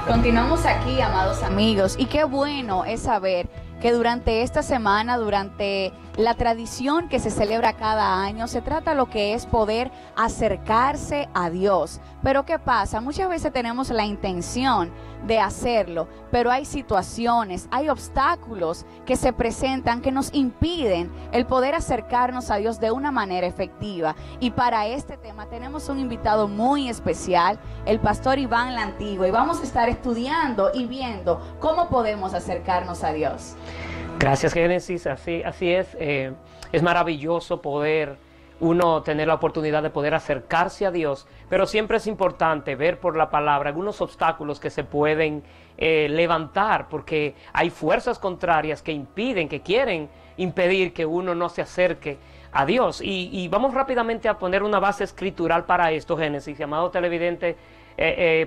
Continuamos aquí, amados amigos, y qué bueno es saber que durante esta semana, durante la tradición que se celebra cada año, se trata lo que es poder acercarse a Dios. Pero ¿qué pasa? Muchas veces tenemos la intención de hacerlo, pero hay situaciones, hay obstáculos que se presentan que nos impiden el poder acercarnos a Dios de una manera efectiva. Y para este tema tenemos un invitado muy especial, el pastor Iván La Antigua, y vamos a estar estudiando y viendo cómo podemos acercarnos a Dios. Gracias, Génesis. Así es. Es maravilloso poder uno tener la oportunidad de poder acercarse a Dios, pero siempre es importante ver por la palabra algunos obstáculos que se pueden levantar, porque hay fuerzas contrarias que impiden, que quieren impedir que uno no se acerque a Dios. Y vamos rápidamente a poner una base escritural para esto, Génesis. Amado televidente,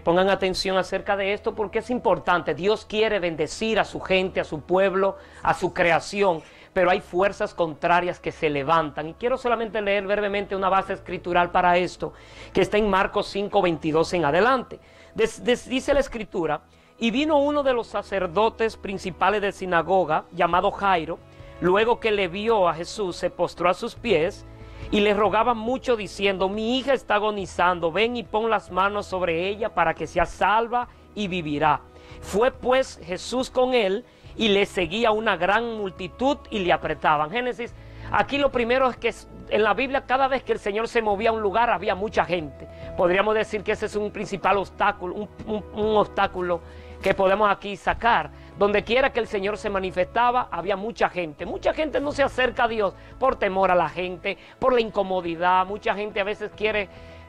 pongan atención acerca de esto porque es importante. Dios quiere bendecir a su gente, a su pueblo, a su creación, pero hay fuerzas contrarias que se levantan. Y quiero solamente leer brevemente una base escritural para esto, que está en Marcos 5:22 en adelante. Dice la escritura: y vino uno de los sacerdotes principales de sinagoga, llamado Jairo. Luego que le vio a Jesús, se postró a sus pies y le rogaba mucho diciendo: mi hija está agonizando, ven y pon las manos sobre ella para que sea salva y vivirá. Fue pues Jesús con él y le seguía una gran multitud y le apretaban. Génesis, aquí lo primero es que en la Biblia cada vez que el Señor se movía a un lugar había mucha gente. Podríamos decir que ese es un principal obstáculo, un obstáculo que podemos aquí sacar. Donde quiera que el Señor se manifestaba, había mucha gente. Mucha gente no se acerca a Dios por temor a la gente, por la incomodidad. Mucha gente a veces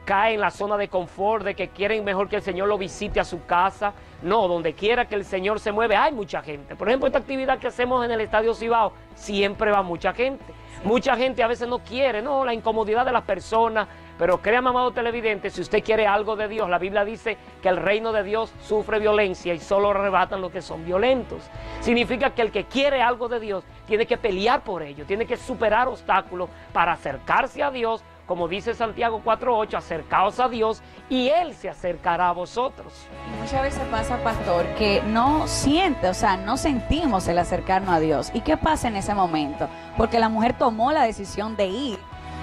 cae en la zona de confort, de que quieren mejor que el Señor lo visite a su casa. No, donde quiera que el Señor se mueve, hay mucha gente. Por ejemplo, esta actividad que hacemos en el Estadio Cibao, siempre va mucha gente. Mucha gente a veces no quiere, no, la incomodidad de las personas. Pero créame, amado televidente, si usted quiere algo de Dios, la Biblia dice que el reino de Dios sufre violencia y solo arrebatan los que son violentos. Significa que el que quiere algo de Dios tiene que pelear por ello, tiene que superar obstáculos para acercarse a Dios. Como dice Santiago 4:8, acercaos a Dios y Él se acercará a vosotros. Y muchas veces pasa, pastor, que no sentimos el acercarnos a Dios. ¿Y qué pasa en ese momento? Porque la mujer tomó la decisión de ir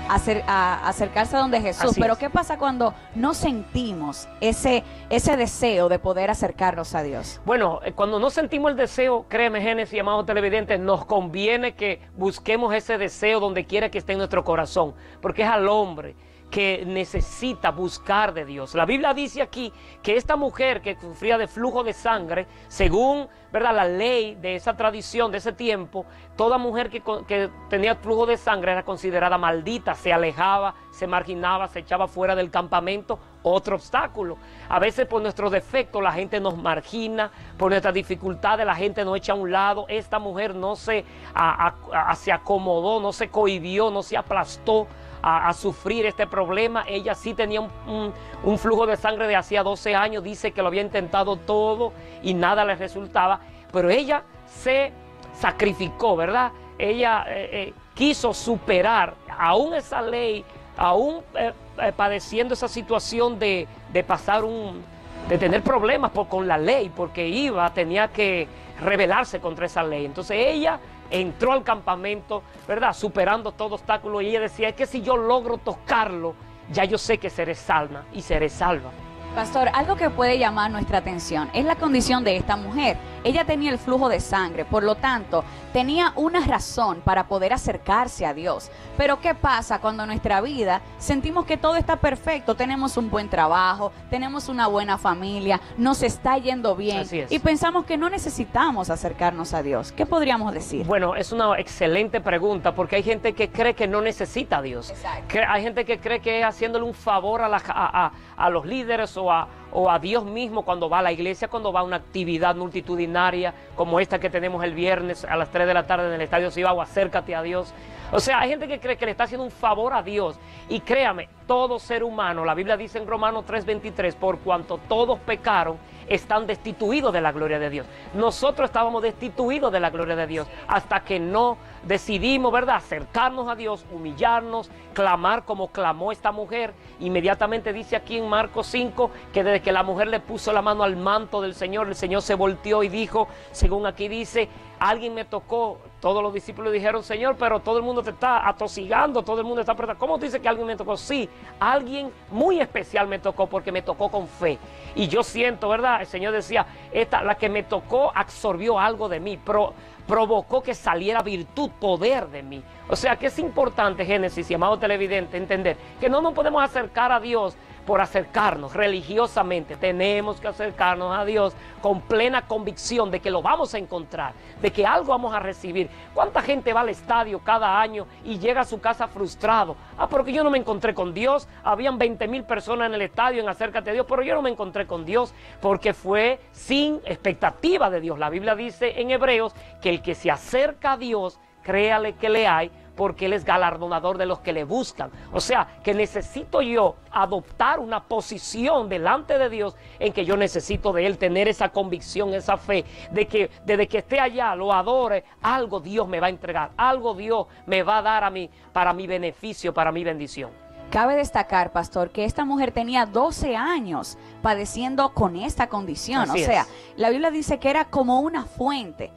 a acercarse a donde Jesús. Así pero es. ¿qué pasa cuando no sentimos ese deseo de poder acercarnos a Dios? Bueno, cuando no sentimos el deseo, créeme, Génesis, amados televidentes, nos conviene que busquemos ese deseo donde quiera que esté en nuestro corazón, porque es al hombre que necesita buscar de Dios. La Biblia dice aquí que esta mujer que sufría de flujo de sangre, según, ¿verdad?, la ley de esa tradición, de ese tiempo, toda mujer que tenía flujo de sangre era considerada maldita, se alejaba, se marginaba, se echaba fuera del campamento. Otro obstáculo. A veces por nuestros defectos la gente nos margina, por nuestras dificultades la gente nos echa a un lado. Esta mujer no se acomodó, no se cohibió, no se aplastó a sufrir este problema. Ella sí tenía un flujo de sangre de hacía 12 años, dice que lo había intentado todo y nada le resultaba, pero ella se sacrificó, ¿verdad? Ella quiso superar aún esa ley, aún padeciendo esa situación de tener problemas con la ley, porque tenía que rebelarse contra esa ley. Entonces ella entró al campamento, ¿verdad?, superando todo obstáculo, y ella decía: es que si yo logro tocarlo, ya yo sé que seré salva y seré salva. Pastor, algo que puede llamar nuestra atención es la condición de esta mujer. Ella tenía el flujo de sangre, por lo tanto, tenía una razón para poder acercarse a Dios. Pero ¿qué pasa cuando en nuestra vida sentimos que todo está perfecto? Tenemos un buen trabajo, tenemos una buena familia, nos está yendo bien. Así es. Y pensamos que no necesitamos acercarnos a Dios. ¿Qué podríamos decir? Bueno, es una excelente pregunta, porque hay gente que cree que no necesita a Dios. Exacto. Hay gente que cree que es haciéndole un favor a los líderes o a Dios mismo cuando va a la iglesia, cuando va a una actividad multitudinaria como esta que tenemos el viernes a las 3 de la tarde en el Estadio Cibao, acércate a Dios. O sea, hay gente que cree que le está haciendo un favor a Dios. Y créame, todo ser humano, la Biblia dice en Romanos 3:23, por cuanto todos pecaron, están destituidos de la gloria de Dios. Nosotros estábamos destituidos de la gloria de Dios hasta que no decidimos, ¿verdad?, acercarnos a Dios, humillarnos, clamar como clamó esta mujer. Inmediatamente dice aquí en Marcos 5 que desde que la mujer le puso la mano al manto del Señor, el Señor se volteó y dijo, según aquí dice, alguien me tocó. Todos los discípulos dijeron, Señor, pero todo el mundo te está atosigando, todo el mundo está apretando. ¿Cómo dice que alguien me tocó? Sí, alguien muy especial me tocó porque me tocó con fe. Y yo siento, ¿verdad? El Señor decía, la que me tocó absorbió algo de mí, provocó que saliera virtud, poder de mí. O sea que es importante, Génesis y amado televidente, entender que no nos podemos acercar a Dios por acercarnos religiosamente. Tenemos que acercarnos a Dios con plena convicción de que lo vamos a encontrar, de que algo vamos a recibir. ¿Cuánta gente va al estadio cada año y llega a su casa frustrado? Porque yo no me encontré con Dios. Habían 20,000 personas en el estadio en Acércate a Dios, pero yo no me encontré con Dios porque fue sin expectativa de Dios. La Biblia dice en Hebreos que el que se acerca a Dios, créale que le hay, porque Él es galardonador de los que le buscan. O sea, que necesito yo adoptar una posición delante de Dios en que yo necesito de Él, tener esa convicción, esa fe, de que desde que esté allá, lo adore, algo Dios me va a entregar, algo Dios me va a dar a mí, para mi beneficio, para mi bendición. Cabe destacar, pastor, que esta mujer tenía 12 años padeciendo con esta condición. Así o sea, es. La Biblia dice que era como una fuente.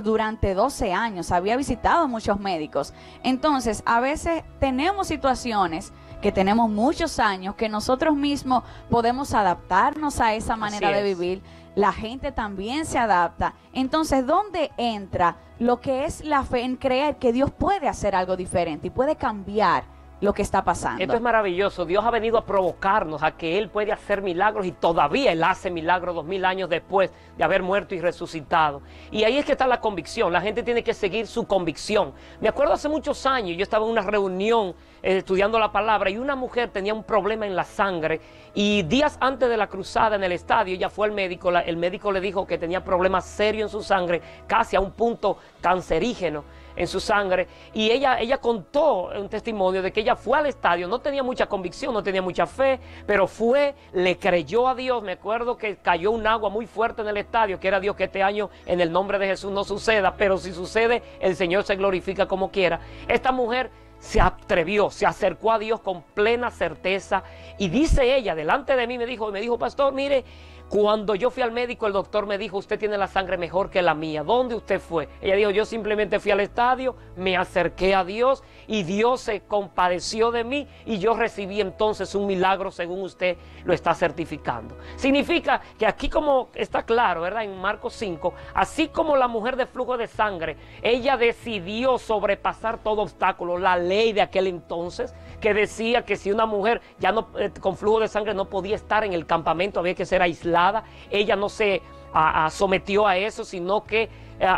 Durante 12 años había visitado muchos médicos. Entonces, a veces tenemos situaciones que tenemos muchos años que nosotros mismos podemos adaptarnos a esa manera de vivir. La gente también se adapta. Entonces, ¿dónde entra lo que es la fe en creer que Dios puede hacer algo diferente y puede cambiar lo que está pasando? Esto es maravilloso. Dios ha venido a provocarnos a que Él puede hacer milagros, y todavía Él hace milagros 2000 años después de haber muerto y resucitado. Y ahí es que está la convicción. La gente tiene que seguir su convicción. Me acuerdo hace muchos años, yo estaba en una reunión estudiando la palabra, y una mujer tenía un problema en la sangre, y días antes de la cruzada en el estadio ella fue al médico. El médico le dijo que tenía problemas serios en su sangre, casi a un punto cancerígeno en su sangre, y ella contó un testimonio de que ella fue al estadio, no tenía mucha convicción, no tenía mucha fe, pero fue, le creyó a Dios. Me acuerdo que cayó un agua muy fuerte en el estadio, que era Dios, que este año en el nombre de Jesús no suceda, pero si sucede, el Señor se glorifica como quiera. Esta mujer se atrevió, se acercó a Dios con plena certeza, y dice ella, delante de mí me dijo, pastor, mire, cuando yo fui al médico, el doctor me dijo, usted tiene la sangre mejor que la mía. ¿Dónde usted fue? Ella dijo, yo simplemente fui al estadio, me acerqué a Dios y Dios se compadeció de mí, y yo recibí entonces un milagro según usted lo está certificando. Significa que aquí, como está claro, ¿verdad?, en Marcos 5, así como la mujer de flujo de sangre, ella decidió sobrepasar todo obstáculo, la ley de aquel entonces, que decía que si una mujer ya no con flujo de sangre no podía estar en el campamento, había que ser aislada. Ella no se sometió a eso, sino que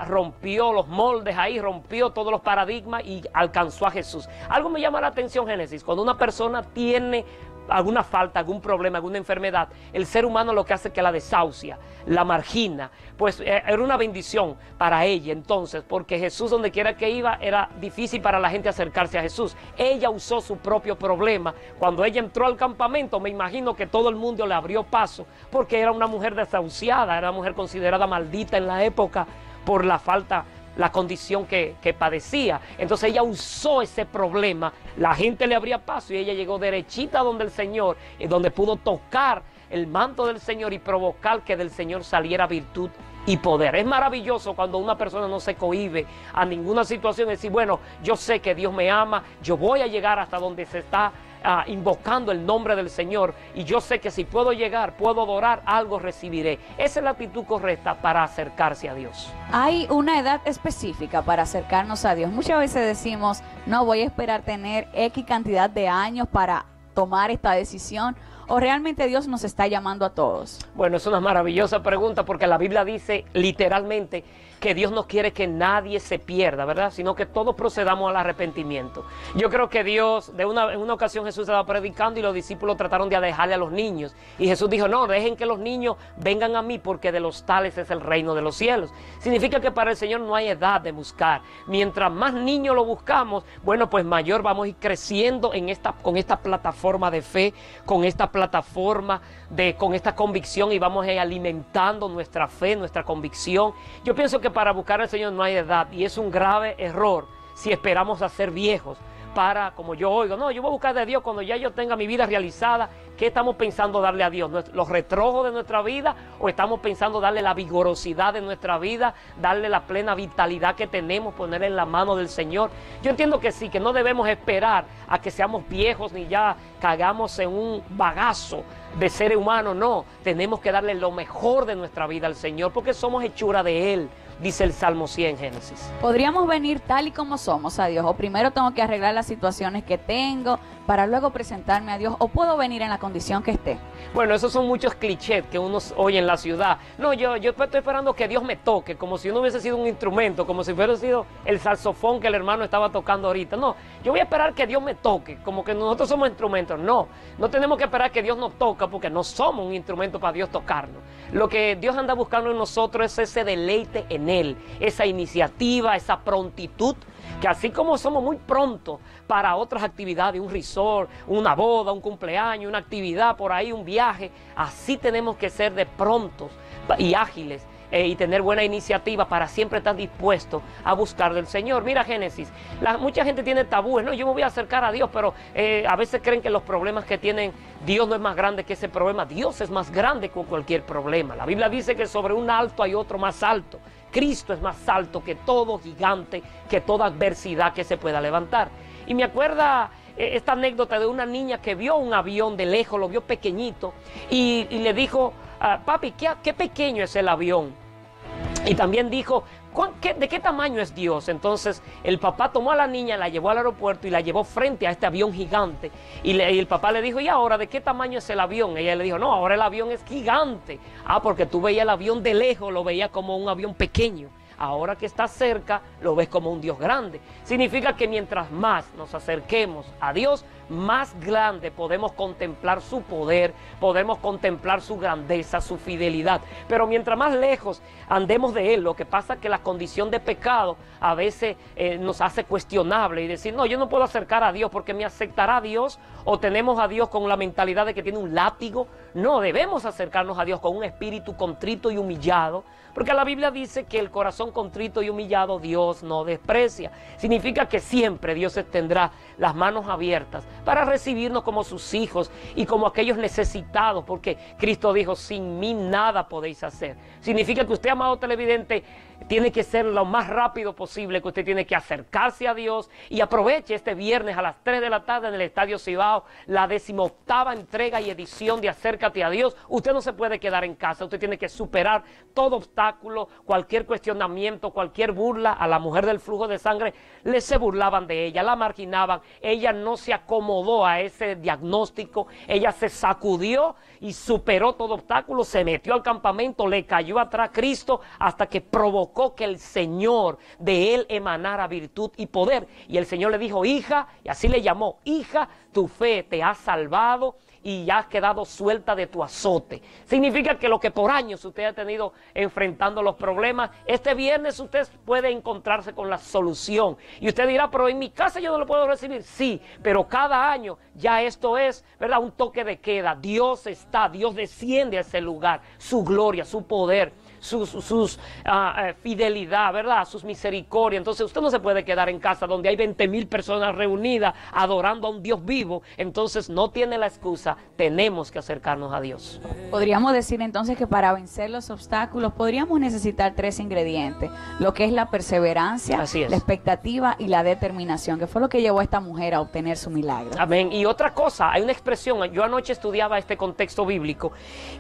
rompió los moldes ahí, rompió todos los paradigmas y alcanzó a Jesús. Algo me llama la atención, Génesis, cuando una persona tiene alguna falta, algún problema, alguna enfermedad, el ser humano lo que hace es que la desahucia, la margina. Pues era una bendición para ella entonces, porque Jesús, donde quiera que iba, era difícil para la gente acercarse a Jesús. Ella usó su propio problema. Cuando ella entró al campamento, me imagino que todo el mundo le abrió paso, porque era una mujer desahuciada, era una mujer considerada maldita en la época por la falta, la condición que padecía. Entonces ella usó ese problema, la gente le abría paso, y ella llegó derechita donde el Señor, y donde pudo tocar el manto del Señor y provocar que del Señor saliera virtud y poder. Es maravilloso cuando una persona no se cohíbe a ninguna situación, es decir, bueno, yo sé que Dios me ama, yo voy a llegar hasta donde se está invocando el nombre del Señor, y yo sé que si puedo llegar, puedo adorar, algo recibiré. Esa es la actitud correcta para acercarse a Dios. Hay una edad específica para acercarnos a Dios. Muchas veces decimos, no, voy a esperar tener X cantidad de años para tomar esta decisión, o realmente Dios nos está llamando a todos. Bueno, es una maravillosa pregunta, porque la Biblia dice literalmente que Dios no quiere que nadie se pierda, ¿verdad?, sino que todos procedamos al arrepentimiento. Yo creo que Dios, en una ocasión Jesús estaba predicando y los discípulos trataron de alejarle a los niños, y Jesús dijo, no, dejen que los niños vengan a mí, porque de los tales es el reino de los cielos. Significa que para el Señor no hay edad de buscar. Mientras más niños lo buscamos, bueno, pues mayor vamos a ir creciendo con esta plataforma de fe, con esta plataforma plataforma con esta convicción y vamos alimentando nuestra fe, nuestra convicción. Yo pienso que para buscar al Señor no hay edad y es un grave error si esperamos a ser viejos para, como yo oigo, no, yo voy a buscar de Dios cuando ya yo tenga mi vida realizada. ¿Qué estamos pensando darle a Dios? ¿Los retrojos de nuestra vida? ¿O estamos pensando darle la vigorosidad de nuestra vida? ¿Darle la plena vitalidad que tenemos? ¿Poner en la mano del Señor? Yo entiendo que sí, que no debemos esperar a que seamos viejos ni ya caigamos en un bagazo de ser humano. No, tenemos que darle lo mejor de nuestra vida al Señor porque somos hechura de Él. Dice el Salmo 100, Génesis. Podríamos venir tal y como somos a Dios, o primero tengo que arreglar las situaciones que tengo para luego presentarme a Dios, o puedo venir en la condición que esté. Bueno, esos son muchos clichés que uno oye en la ciudad. No, yo estoy esperando que Dios me toque, como si uno hubiese sido un instrumento, como si hubiera sido el saxofón que el hermano estaba tocando ahorita. No, yo voy a esperar que Dios me toque, como que nosotros somos instrumentos. No, no tenemos que esperar que Dios nos toque, porque no somos un instrumento para Dios tocarnos. Lo que Dios anda buscando en nosotros es ese deleite en Él, esa iniciativa, esa prontitud, que así como somos muy prontos para otras actividades, un resort, una boda, un cumpleaños, una actividad por ahí, un viaje, así tenemos que ser de prontos y ágiles y tener buena iniciativa para siempre estar dispuestos a buscar del Señor. Mira Génesis, mucha gente tiene tabúes, no, yo me voy a acercar a Dios, pero a veces creen que los problemas que tienen Dios no es más grande que ese problema. Dios es más grande que cualquier problema. La Biblia dice que sobre un alto hay otro más alto. Cristo es más alto que todo gigante, que toda adversidad que se pueda levantar. Y me acuerda esta anécdota de una niña que vio un avión de lejos, lo vio pequeñito, y le dijo, papi, ¿qué pequeño es el avión? Y también dijo, ¿de qué tamaño es Dios? Entonces el papá tomó a la niña, la llevó al aeropuerto y la llevó frente a este avión gigante. Y el papá le dijo, ¿y ahora de qué tamaño es el avión? Ella le dijo, no, ahora el avión es gigante. Porque tú veías el avión de lejos, lo veías como un avión pequeño. Ahora que está cerca, lo ves como un Dios grande. Significa que mientras más nos acerquemos a Dios, más grande podemos contemplar su poder, podemos contemplar su grandeza, su fidelidad. Pero mientras más lejos andemos de Él, lo que pasa es que la condición de pecado a veces nos hace cuestionable y decir, no, yo no puedo acercar a Dios porque me aceptará Dios, o tenemos a Dios con la mentalidad de que tiene un látigo. No, debemos acercarnos a Dios con un espíritu contrito y humillado, porque la Biblia dice que el corazón contrito y humillado Dios no desprecia. Significa que siempre Dios tendrá las manos abiertas para recibirnos como sus hijos y como aquellos necesitados, porque Cristo dijo, sin mí nada podéis hacer. Significa que usted, amado televidente, tiene que ser lo más rápido posible, que usted tiene que acercarse a Dios, y aproveche este viernes a las 3 de la tarde en el Estadio Cibao, la 18ª entrega y edición de Acércate a Dios. Usted no se puede quedar en casa, usted tiene que superar todo obstáculo, cualquier cuestionamiento, cualquier burla. A la mujer del flujo de sangre se burlaban de ella, la marginaban, ella no se acomodó a ese diagnóstico, ella se sacudió y superó todo obstáculo, se metió al campamento, le cayó atrás Cristo hasta que provocó que el Señor de él emanara virtud y poder. Y el Señor le dijo, hija, y así le llamó, hija, tu fe te ha salvado y ya has quedado suelta de tu azote. Significa que lo que por años usted ha tenido enfrentando los problemas, este viernes usted puede encontrarse con la solución. Y usted dirá, pero en mi casa yo no lo puedo recibir. Sí, pero cada año ya esto es, ¿verdad?, un toque de queda. Dios desciende a ese lugar, su gloria, su poder, sus fidelidad, ¿verdad?, sus misericordias. Entonces usted no se puede quedar en casa donde hay 20,000 personas reunidas adorando a un Dios vivo. Entonces no tiene la excusa, tenemos que acercarnos a Dios. Podríamos decir entonces que para vencer los obstáculos podríamos necesitar 3 ingredientes, lo que es la perseverancia, la expectativa y la determinación, que fue lo que llevó a esta mujer a obtener su milagro. Amén. Y otra cosa, hay una expresión, yo anoche estudiaba este contexto bíblico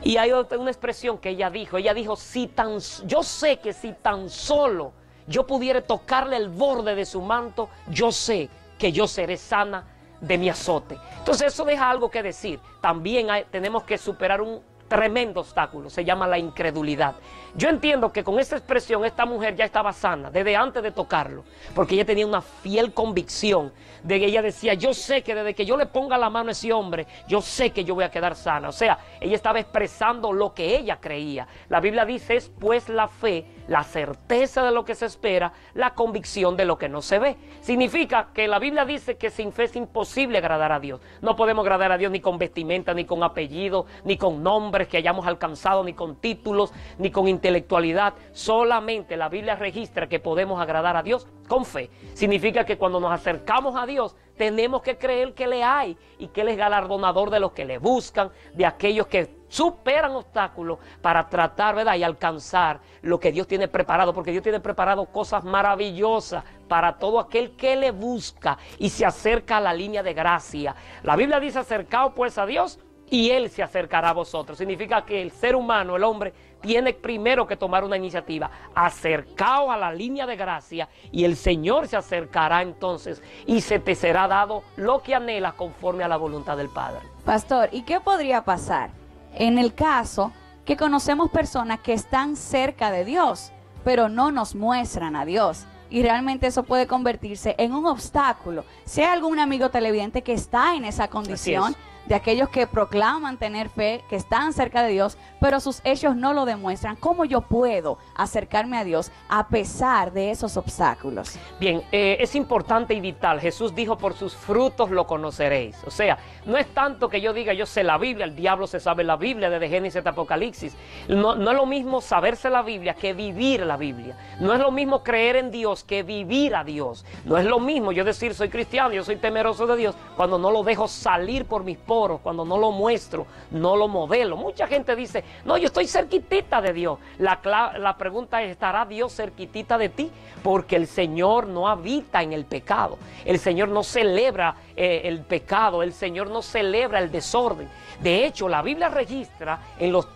y hay una expresión que ella dijo, yo sé que si tan solo yo pudiera tocarle el borde de su manto, yo sé que yo seré sana de mi azote. Entonces eso deja algo que decir. También tenemos que superar tremendo obstáculo, se llama la incredulidad. Yo entiendo que con esta expresión esta mujer ya estaba sana desde antes de tocarlo, porque ella tenía una fiel convicción de que ella decía, yo sé que desde que yo le ponga la mano a ese hombre, yo sé que yo voy a quedar sana. O sea, ella estaba expresando lo que ella creía. La Biblia dice, es pues la fe, la certeza de lo que se espera, la convicción de lo que no se ve. Significa que la Biblia dice que sin fe es imposible agradar a Dios. No podemos agradar a Dios ni con vestimenta, ni con apellido, ni con nombres que hayamos alcanzado, ni con títulos, ni con intelectualidad. Solamente la Biblia registra que podemos agradar a Dios con fe. Significa que cuando nos acercamos a Dios, tenemos que creer que le hay y que Él es galardonador de los que le buscan, de aquellos que superan obstáculos para tratar, ¿verdad?, y alcanzar lo que Dios tiene preparado, porque Dios tiene preparado cosas maravillosas para todo aquel que le busca y se acerca a la línea de gracia. La Biblia dice, acercaos pues a Dios y Él se acercará a vosotros. Significa que el ser humano, el hombre, tiene primero que tomar una iniciativa. Acercaos a la línea de gracia y el Señor se acercará entonces y se te será dado lo que anhelas conforme a la voluntad del Padre. Pastor, ¿y qué podría pasar en el caso que conocemos personas que están cerca de Dios, pero no nos muestran a Dios? Y realmente eso puede convertirse en un obstáculo. Si hay algún amigo televidente que está en esa condición, de aquellos que proclaman tener fe, que están cerca de Dios, pero sus hechos no lo demuestran, ¿cómo yo puedo acercarme a Dios a pesar de esos obstáculos? Bien, es importante y vital. Jesús dijo, por sus frutos lo conoceréis. O sea, no es tanto que yo diga, yo sé la Biblia, el diablo se sabe la Biblia desde Génesis hasta Apocalipsis. No es lo mismo saberse la Biblia que vivir la Biblia. No es lo mismo creer en Dios que vivir a Dios. No es lo mismo yo decir, soy cristiano, yo soy temeroso de Dios, cuando no lo dejo salir por mis poros, cuando no lo muestro, no lo modelo. Mucha gente dice, no, yo estoy cerquitita de Dios. La pregunta es, ¿estará Dios cerquitita de ti? Porque el Señor no habita en el pecado. El Señor no celebra el pecado. El Señor no celebra el desorden. De hecho, la Biblia registra en los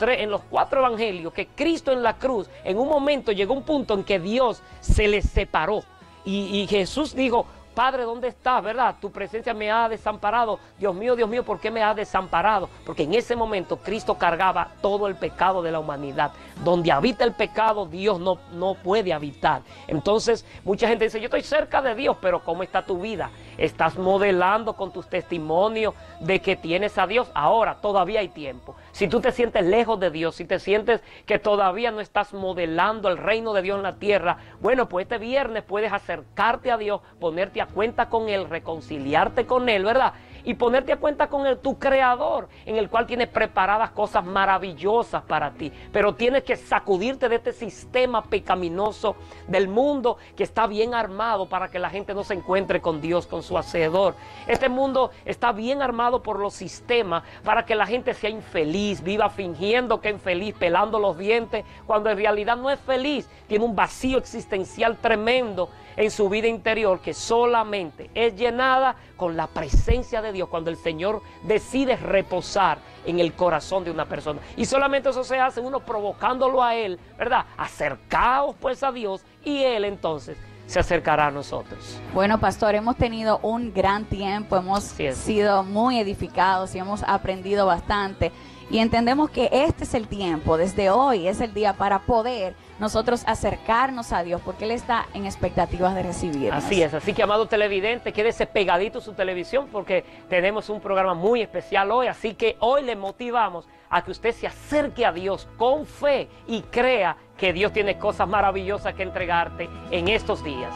4 evangelios que Cristo en la cruz, en un momento llegó un punto en que Dios se les separó. Y Jesús dijo, Padre, ¿dónde estás? ¿Verdad? Tu presencia me ha desamparado. Dios mío, ¿por qué me has desamparado? Porque en ese momento Cristo cargaba todo el pecado de la humanidad. Donde habita el pecado, Dios no puede habitar. Entonces, mucha gente dice, yo estoy cerca de Dios, pero ¿cómo está tu vida? ¿Estás modelando con tus testimonios de que tienes a Dios? Ahora, todavía hay tiempo. Si tú te sientes lejos de Dios, si te sientes que todavía no estás modelando el reino de Dios en la tierra, bueno, pues este viernes puedes acercarte a Dios, ponerte a cuenta con Él, reconciliarte con Él, ¿verdad? Y ponerte a cuenta con Él, tu Creador, en el cual tienes preparadas cosas maravillosas para ti. Pero tienes que sacudirte de este sistema pecaminoso del mundo que está bien armado para que la gente no se encuentre con Dios, con su Hacedor. Este mundo está bien armado por los sistemas para que la gente sea infeliz, viva fingiendo que es feliz, pelando los dientes, cuando en realidad no es feliz. Tiene un vacío existencial tremendo en su vida interior que solamente es llenada con la presencia de Dios cuando el Señor decide reposar en el corazón de una persona. Y solamente eso se hace uno provocándolo a Él, ¿verdad? Acercaos pues a Dios y Él entonces se acercará a nosotros. Bueno, pastor, hemos tenido un gran tiempo, hemos sido muy edificados y hemos aprendido bastante. Y entendemos que este es el tiempo, desde hoy es el día para poder nosotros acercarnos a Dios, porque Él está en expectativas de recibirnos. Así es, así que amado televidente, quédese pegadito a su televisión porque tenemos un programa muy especial hoy, así que hoy le motivamos a que usted se acerque a Dios con fe y crea que Dios tiene cosas maravillosas que entregarte en estos días.